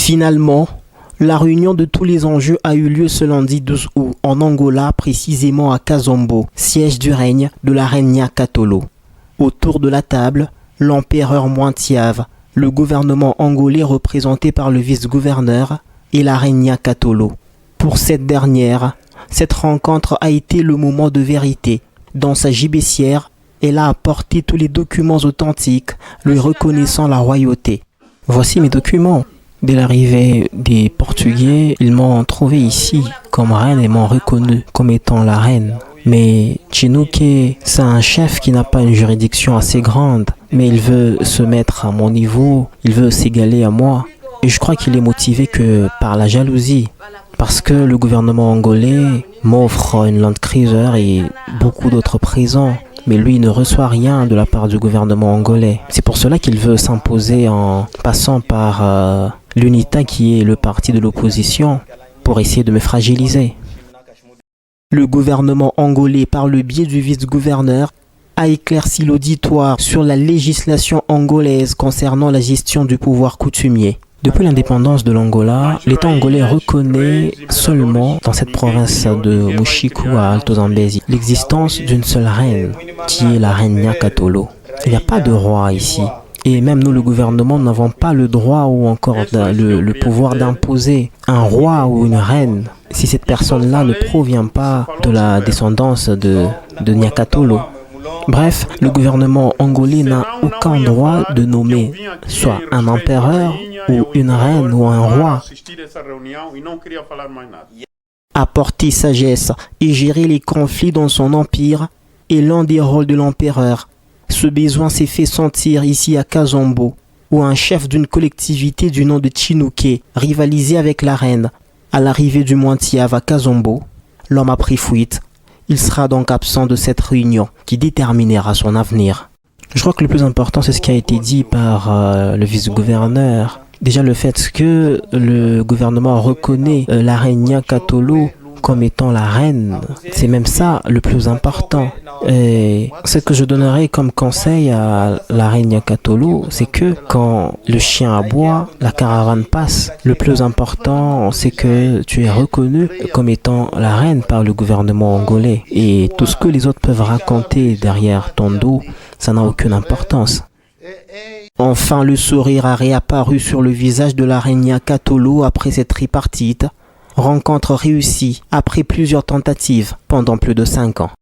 Finalement, la réunion de tous les enjeux a eu lieu ce lundi 12 août en Angola, précisément à Kazombo, siège du règne de la reine Nyakatolo. Autour de la table, l'empereur Mointiave, le gouvernement angolais représenté par le vice-gouverneur et la reine Nyakatolo. Pour cette dernière, cette rencontre a été le moment de vérité. Dans sa gibecière, elle a apporté tous les documents authentiques lui reconnaissant la royauté. Voici mes documents. Dès l'arrivée des Portugais, ils m'ont trouvé ici comme reine et m'ont reconnu comme étant la reine. Mais Chinouké, c'est un chef qui n'a pas une juridiction assez grande, mais il veut se mettre à mon niveau, il veut s'égaler à moi. Et je crois qu'il est motivé que par la jalousie, parce que le gouvernement angolais m'offre une Land Cruiser et beaucoup d'autres présents. Mais lui, il ne reçoit rien de la part du gouvernement angolais. C'est pour cela qu'il veut s'imposer en passant par l'UNITA, qui est le parti de l'opposition, pour essayer de me fragiliser. Le gouvernement angolais, par le biais du vice-gouverneur, a éclairci l'auditoire sur la législation angolaise concernant la gestion du pouvoir coutumier. Depuis l'indépendance de l'Angola, l'État angolais reconnaît seulement dans cette province de Mushiku à Alto Zambezi l'existence d'une seule reine, qui est la reine Nyakatolo. Il n'y a pas de roi ici. Et même nous, le gouvernement, n'avons pas le droit ou encore le pouvoir d'imposer un roi ou une reine si cette personne-là ne provient pas de la descendance de Nyakatolo. Bref, le gouvernement angolais n'a aucun droit de nommer soit un empereur ou une reine ou un roi. Apporter sagesse et gérer les conflits dans son empire est l'un des rôles de l'empereur. Ce besoin s'est fait sentir ici à Kazombo, où un chef d'une collectivité du nom de Chinouké rivalisait avec la reine. À l'arrivée du Mointiave à Kazombo, l'homme a pris fuite. Il sera donc absent de cette réunion qui déterminera son avenir. Je crois que le plus important, c'est ce qui a été dit par le vice-gouverneur. Déjà le fait que le gouvernement reconnaît la reine Nyakatolo comme étant la reine, c'est même ça le plus important. Et ce que je donnerais comme conseil à la reine Nyakatolo, c'est que quand le chien aboie, la caravane passe. Le plus important, c'est que tu es reconnu comme étant la reine par le gouvernement angolais. Et tout ce que les autres peuvent raconter derrière ton dos, ça n'a aucune importance. Enfin, le sourire a réapparu sur le visage de la reine Nyakatolo après cette tripartite. Rencontre réussie après plusieurs tentatives pendant plus de 5 ans.